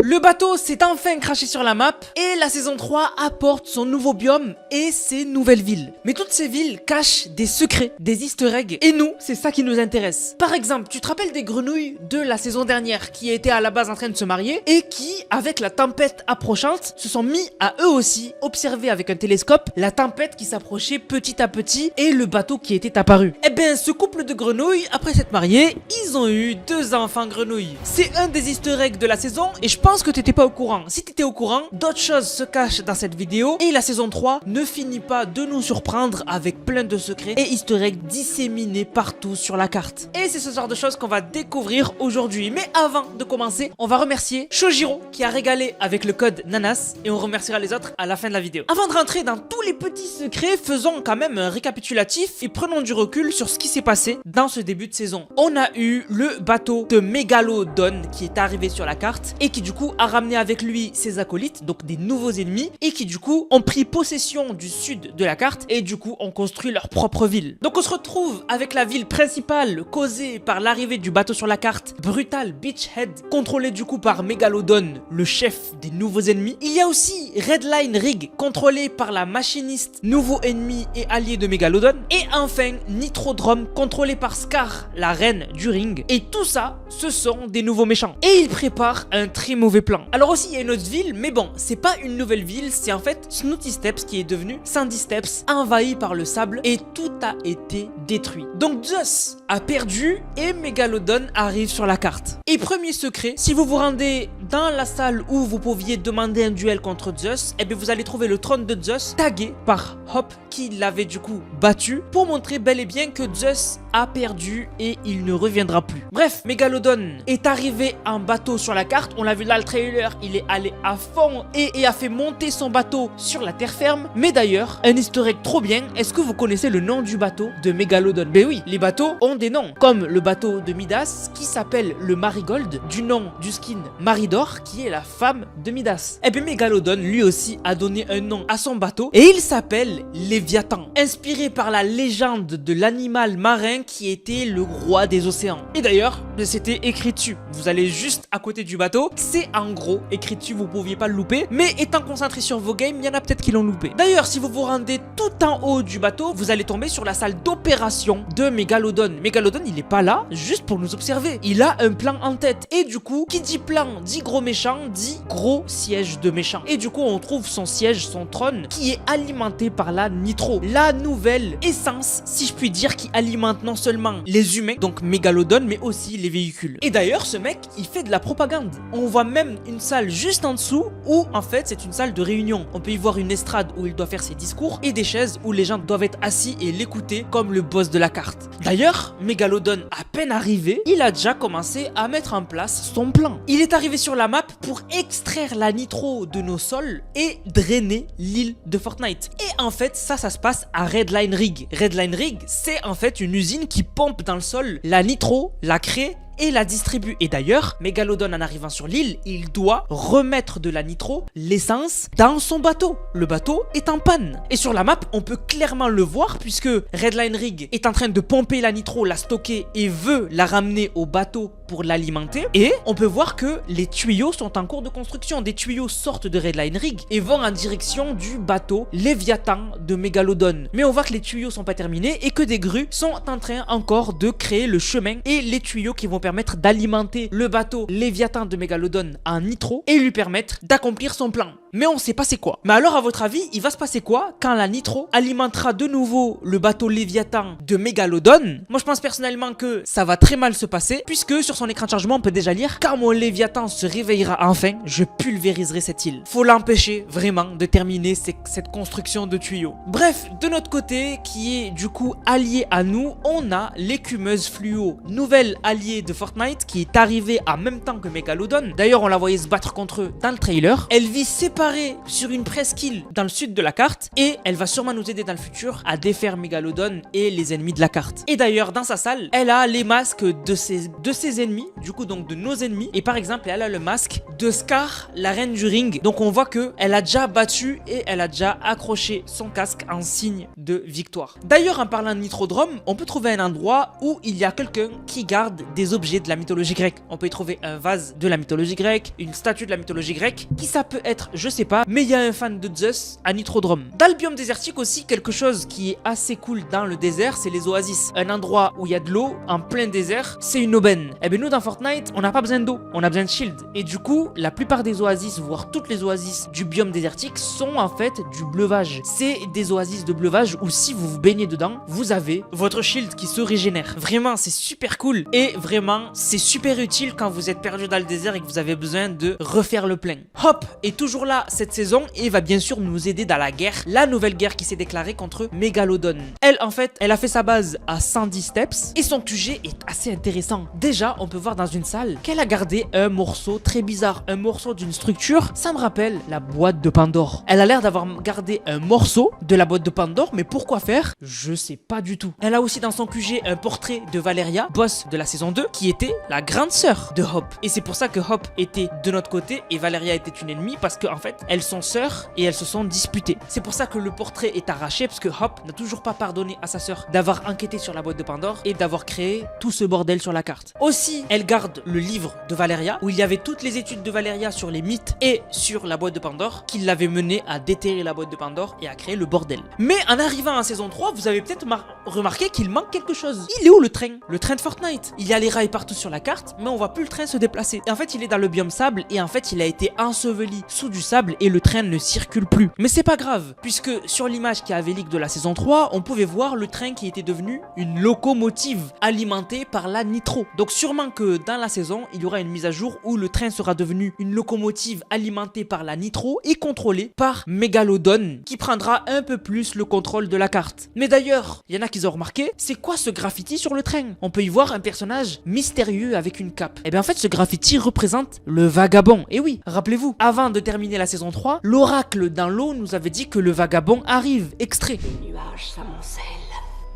Le bateau s'est enfin craché sur la map et la saison 3 apporte son nouveau biome et ses nouvelles villes. Mais toutes ces villes cachent des secrets, des easter eggs et nous, c'est ça qui nous intéresse. Par exemple, tu te rappelles des grenouilles de la saison dernière qui étaient à la base en train de se marier et qui, avec la tempête approchante, se sont mis à eux aussi observer avec un télescope la tempête qui s'approchait petit à petit et le bateau qui était apparu. Eh bien, ce couple de grenouilles, après s'être mariés, ils ont eu 2 enfants grenouilles. C'est un des easter eggs de la saison et je pense que t'étais pas au courant. Si t'étais au courant, d'autres choses se cachent dans cette vidéo et la saison 3 ne finit pas de nous surprendre avec plein de secrets et easter eggs disséminés partout sur la carte. Et c'est ce genre de choses qu'on va découvrir aujourd'hui. Mais avant de commencer, on va remercier Shojiro qui a régalé avec le code NANAS et on remerciera les autres à la fin de la vidéo. Avant de rentrer dans tous les petits secrets, faisons quand même un récapitulatif et prenons du recul sur ce qui s'est passé dans ce début de saison. On a eu le bateau de Megalodon qui est arrivé sur la carte et qui du coup a ramené avec lui ses acolytes, donc des nouveaux ennemis, et qui du coup ont pris possession du sud de la carte et du coup ont construit leur propre ville. Donc on se retrouve avec la ville principale causée par l'arrivée du bateau sur la carte, Brutal Beachhead, contrôlé du coup par Megalodon, le chef des nouveaux ennemis. Il y a aussi Redline Rig, contrôlé par la machiniste, nouveau ennemi et allié de Megalodon. Et enfin Nitrodrome, contrôlé par Scar, la reine du ring. Et tout ça, ce sont des nouveaux méchants. Et ils préparent un très mauvais plan. Alors aussi il y a une autre ville, mais bon, c'est pas une nouvelle ville, c'est en fait Snooty Steps qui est devenu Sandy Steps, envahi par le sable et tout a été détruit. Donc Zeus a perdu et Megalodon arrive sur la carte. Et premier secret, si vous vous rendez dans la salle où vous pouviez demander un duel contre Zeus, eh bien vous allez trouver le trône de Zeus tagué par Hop qui l'avait du coup battu pour montrer bel et bien que Zeus a perdu et il ne reviendra plus. Bref, Megalodon est arrivé en bateau sur la carte, on l'a vu là le trailer, il est allé à fond et a fait monter son bateau sur la terre ferme. Mais d'ailleurs, un easter egg trop bien, est-ce que vous connaissez le nom du bateau de Megalodon? Ben oui, les bateaux ont des noms, comme le bateau de Midas qui s'appelle le Marigold, du nom du skin Maridor qui est la femme de Midas. Et bien Megalodon lui aussi a donné un nom à son bateau et il s'appelle Léviathan, inspiré par la légende de l'animal marin qui était le roi des océans. Et d'ailleurs, c'était écrit dessus, vous allez juste à côté du bateau, c'est en gros écrit dessus, vous pouviez pas le louper, mais étant concentré sur vos games, il y en a peut-être qui l'ont loupé. D'ailleurs, si vous vous rendez tout en haut du bateau, vous allez tomber sur la salle d'opération de Megalodon. Megalodon, il est pas là juste pour nous observer, il a un plan en tête et du coup, qui dit plan dit gros méchant, dit gros siège de méchant. Et du coup, on trouve son siège, son trône, qui est alimenté par la Nitro, la nouvelle essence, si je puis dire, qui alimente non seulement les humains, donc Megalodon, mais aussi les véhicules. Et d'ailleurs, ce mec, il fait de la propagande. On voit même une salle juste en dessous où, en fait, c'est une salle de réunion. On peut y voir une estrade où il doit faire ses discours et des chaises où les gens doivent être assis et l'écouter comme le boss de la carte. D'ailleurs, Megalodon, à peine arrivé, il a déjà commencé à mettre en place son plan. Il est arrivé sur la map pour extraire la Nitro de nos sols et drainer l'île de Fortnite. Et en fait, ça se passe à Redline Rig. Redline Rig, c'est en fait une usine qui pompe dans le sol la Nitro, la crée et la distribue. Et d'ailleurs, Megalodon en arrivant sur l'île, il doit remettre de la Nitro, l'essence, dans son bateau. Le bateau est en panne. Et sur la map, on peut clairement le voir puisque Redline Rig est en train de pomper la Nitro, la stocker et veut la ramener au bateau pour l'alimenter. Et on peut voir que les tuyaux sont en cours de construction. Des tuyaux sortent de Redline Rig et vont en direction du bateau Léviathan de Megalodon. Mais on voit que les tuyaux sont pas terminés et que des grues sont en train encore de créer le chemin et les tuyaux qui vont permettre d'alimenter le bateau Léviathan de Megalodon en Nitro et lui permettre d'accomplir son plan. Mais on sait pas c'est quoi. Mais alors à votre avis, il va se passer quoi quand la Nitro alimentera de nouveau le bateau Léviathan de Megalodon? Moi je pense personnellement que ça va très mal se passer puisque sur son écran de chargement on peut déjà lire: quand mon Léviathan se réveillera enfin, je pulvériserai cette île. Faut l'empêcher vraiment de terminer cette construction de tuyaux. Bref, de notre côté qui est du coup allié à nous, on a l'écumeuse fluo, nouvelle alliée de Fortnite qui est arrivée en même temps que Megalodon. D'ailleurs on la voyait se battre contre eux dans le trailer. Elle vit séparée sur une presqu'île dans le sud de la carte et elle va sûrement nous aider dans le futur à défaire Megalodon et les ennemis de la carte. Et d'ailleurs dans sa salle, elle a les masques de ses ennemis, du coup donc de nos ennemis, et par exemple elle a le masque de Scar, la reine du ring. Donc on voit que elle a déjà battu et elle a déjà accroché son casque en signe de victoire. D'ailleurs en parlant de Nitrodrome, on peut trouver un endroit où il y a quelqu'un qui garde des objets objets de la mythologie grecque. On peut y trouver un vase de la mythologie grecque, une statue de la mythologie grecque. Qui ça peut être, je sais pas, mais il y a un fan de Zeus à Nitrodrome. Dans le biome désertique aussi, quelque chose qui est assez cool dans le désert, c'est les oasis. Un endroit où il y a de l'eau, en plein désert, c'est une aubaine. Et bien nous dans Fortnite, on n'a pas besoin d'eau, on a besoin de shield. Et du coup, la plupart des oasis, voire toutes les oasis du biome désertique sont en fait du bleuvage. C'est des oasis de bleuvage où si vous vous baignez dedans, vous avez votre shield qui se régénère. Vraiment, c'est super cool et vraiment, c'est super utile quand vous êtes perdu dans le désert et que vous avez besoin de refaire le plein. Hop est toujours là cette saison et va bien sûr nous aider dans la guerre, la nouvelle guerre qui s'est déclarée contre Mégalodon. Elle, en fait, elle a fait sa base à 110 steps et son QG est assez intéressant. Déjà, on peut voir dans une salle qu'elle a gardé un morceau très bizarre, un morceau d'une structure. Ça me rappelle la boîte de Pandore. Elle a l'air d'avoir gardé un morceau de la boîte de Pandore, mais pourquoi faire? Je sais pas du tout. Elle a aussi dans son QG un portrait de Valeria, boss de la saison 2, qui était la grande sœur de Hop. Et c'est pour ça que Hop était de notre côté et Valeria était une ennemie, parce qu'en fait, elles sont sœurs et elles se sont disputées. C'est pour ça que le portrait est arraché, parce que Hop n'a toujours pas pardonné à sa sœur d'avoir enquêté sur la boîte de Pandore et d'avoir créé tout ce bordel sur la carte. Aussi, elle garde le livre de Valeria, où il y avait toutes les études de Valeria sur les mythes et sur la boîte de Pandore, qui l'avait mené à déterrer la boîte de Pandore et à créer le bordel. Mais en arrivant en saison 3, vous avez peut-être remarqué qu'il manque quelque chose. Il est où le train? Le train de Fortnite. Il y a les rails partout sur la carte, mais on voit plus le train se déplacer. Et en fait, il est dans le biome sable et en fait, il a été enseveli sous du sable et le train ne circule plus. Mais c'est pas grave, puisque sur l'image qui avait leak de la saison 3, on pouvait voir le train qui était devenu une locomotive alimentée par la nitro. Donc sûrement que dans la saison, il y aura une mise à jour où le train sera devenu une locomotive alimentée par la nitro et contrôlée par Mégalodon, qui prendra un peu plus le contrôle de la carte. Mais d'ailleurs, il y en a qui ont remarqué, c'est quoi ce graffiti sur le train? On peut y voir un personnage mystérieux avec une cape. Et bien en fait, ce graffiti représente le vagabond. Et oui, rappelez-vous, avant de terminer la saison 3, l'oracle dans l'eau nous avait dit que le vagabond arrive. Extrait. Les nuages s'amoncellent,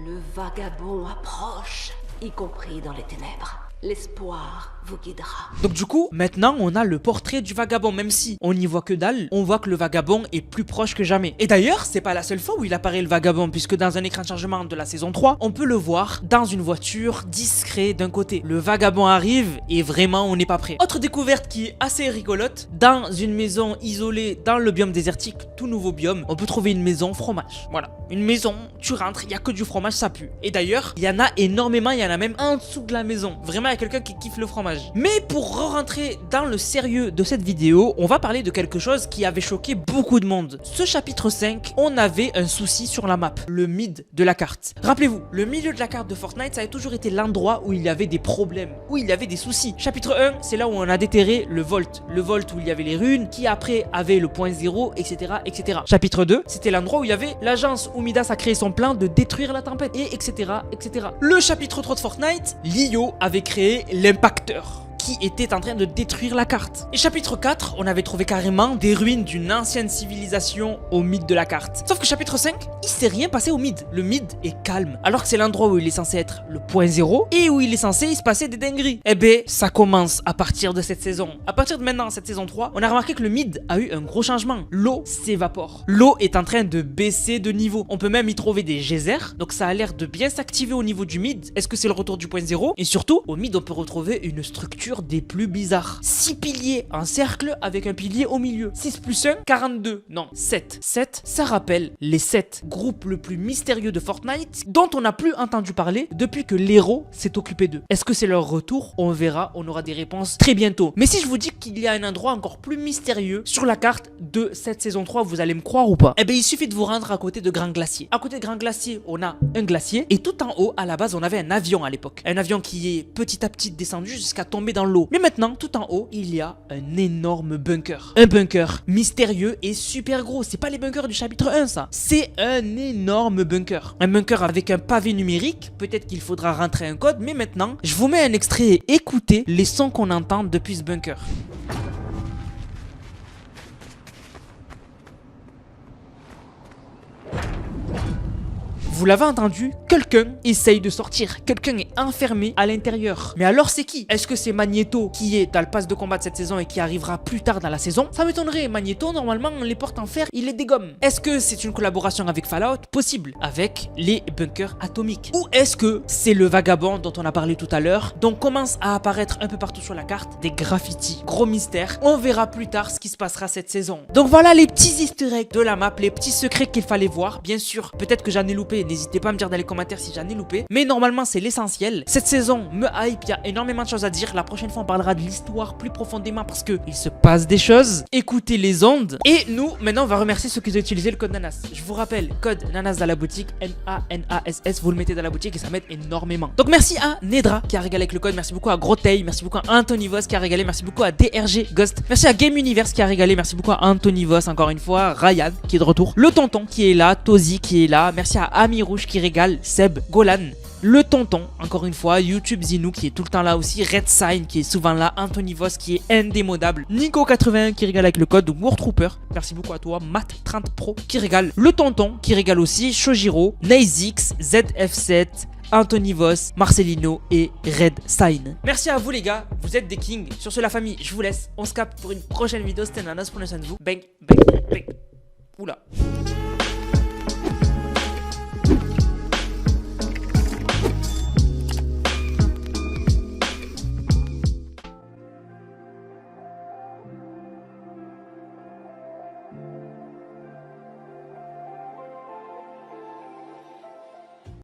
le vagabond approche, y compris dans les ténèbres. L'espoir vous guidera. Donc du coup, maintenant on a le portrait du vagabond, même si on n'y voit que dalle, on voit que le vagabond est plus proche que jamais. Et d'ailleurs, c'est pas la seule fois où il apparaît le vagabond, puisque dans un écran de chargement de la saison 3, on peut le voir dans une voiture discret d'un côté. Le vagabond arrive et vraiment on n'est pas prêt. Autre découverte qui est assez rigolote, dans une maison isolée dans le biome désertique, tout nouveau biome, on peut trouver une maison fromage. Voilà, une maison, tu rentres, il y a que du fromage, ça pue. Et d'ailleurs, il y en a énormément, il y en a même en dessous de la maison. Vraiment, il y a quelqu'un qui kiffe le fromage. Mais pour rentrer dans le sérieux de cette vidéo, on va parler de quelque chose qui avait choqué beaucoup de monde. Ce chapitre 5, on avait un souci sur la map, le mid de la carte. Rappelez-vous, le milieu de la carte de Fortnite, ça a toujours été l'endroit où il y avait des problèmes, où il y avait des soucis. Chapitre 1, c'est là où on a déterré le Vault où il y avait les runes, qui après avait le point 0, etc., etc. Chapitre 2, c'était l'endroit où il y avait l'agence où Midas a créé son plan de détruire la tempête, et etc., etc. Le chapitre 3 de Fortnite, Lio avait créé l'impacteur, qui était en train de détruire la carte. Et chapitre 4, on avait trouvé carrément des ruines d'une ancienne civilisation au mid de la carte. Sauf que chapitre 5, il s'est rien passé au mid. Le mid est calme, alors que c'est l'endroit où il est censé être le point 0 et où il est censé y se passer des dingueries. Eh ben, ça commence à partir de cette saison. À partir de maintenant, cette saison 3, on a remarqué que le mid a eu un gros changement. L'eau s'évapore. L'eau est en train de baisser de niveau. On peut même y trouver des geysers, donc ça a l'air de bien s'activer au niveau du mid. Est-ce que c'est le retour du point 0? Et surtout, au mid, on peut retrouver une structure des plus bizarres. 6 piliers en cercle avec un pilier au milieu. 6 plus 1, 42. Non, 7. 7, ça rappelle les 7 groupes le plus mystérieux de Fortnite dont on n'a plus entendu parler depuis que l'héros s'est occupé d'eux. Est-ce que c'est leur retour? On verra, on aura des réponses très bientôt. Mais si je vous dis qu'il y a un endroit encore plus mystérieux sur la carte de cette saison 3, vous allez me croire ou pas? Eh bien, il suffit de vous rendre à côté de Grand Glacier. À côté de Grand Glacier, on a un glacier et tout en haut, à la base, on avait un avion à l'époque. Un avion qui est petit à petit descendu jusqu'à tomber dans l'eau. Mais maintenant, tout en haut, il y a un énorme bunker. Un bunker mystérieux et super gros. C'est pas les bunkers du chapitre 1, ça. C'est un énorme bunker. Un bunker avec un pavé numérique. Peut-être qu'il faudra rentrer un code, mais maintenant, je vous mets un extrait et écoutez les sons qu'on entend depuis ce bunker. Vous l'avez entendu, quelqu'un essaye de sortir. Quelqu'un est enfermé à l'intérieur. Mais alors c'est qui? Est-ce que c'est Magneto qui est dans le pass de combat de cette saison et qui arrivera plus tard dans la saison? Ça m'étonnerait. Magneto, normalement, les portes en fer, il les dégomme. Est-ce que c'est une collaboration avec Fallout? Possible. Avec les bunkers atomiques. Ou est-ce que c'est le vagabond dont on a parlé tout à l'heure, dont commence à apparaître un peu partout sur la carte des graffitis? Gros mystère. On verra plus tard ce qui se passera cette saison. Donc voilà les petits easter eggs de la map, les petits secrets qu'il fallait voir. Bien sûr, peut-être que j'en ai loupé. N'hésitez pas à me dire dans les commentaires si j'en ai loupé. Mais normalement, c'est l'essentiel. Cette saison me hype, il y a énormément de choses à dire. La prochaine fois, on parlera de l'histoire plus profondément parce que il se passe des choses. Écoutez les ondes. Et nous, maintenant, on va remercier ceux qui ont utilisé le code NANAS. Je vous rappelle, code NANAS dans la boutique, NANASS, vous le mettez dans la boutique et ça m'aide énormément. Donc merci à Nedra qui a régalé avec le code. Merci beaucoup à Grotey. Merci beaucoup à Anthony Voss qui a régalé. Merci beaucoup à DRG Ghost. Merci à Game Universe qui a régalé. Merci beaucoup à Anthony Voss encore une fois. Ryan qui est de retour. Le tonton qui est là. Tozy qui est là. Merci à Ami Rouge qui régale. Seb, Golan. Le tonton, encore une fois, YouTube Zinou qui est tout le temps là aussi, Red Sign qui est souvent là, Anthony Voss qui est indémodable, Nico81 qui régale avec le code War Trooper, merci beaucoup à toi, Matt30 Pro qui régale, le tonton qui régale aussi, Shojiro, Nazix, ZF7, Anthony Voss, Marcelino et Red Sign. Merci à vous les gars, vous êtes des kings. Sur ce la famille, je vous laisse, on se capte pour une prochaine vidéo, c'était Nanas, prenez soin de vous, bang, bang, bang, oula.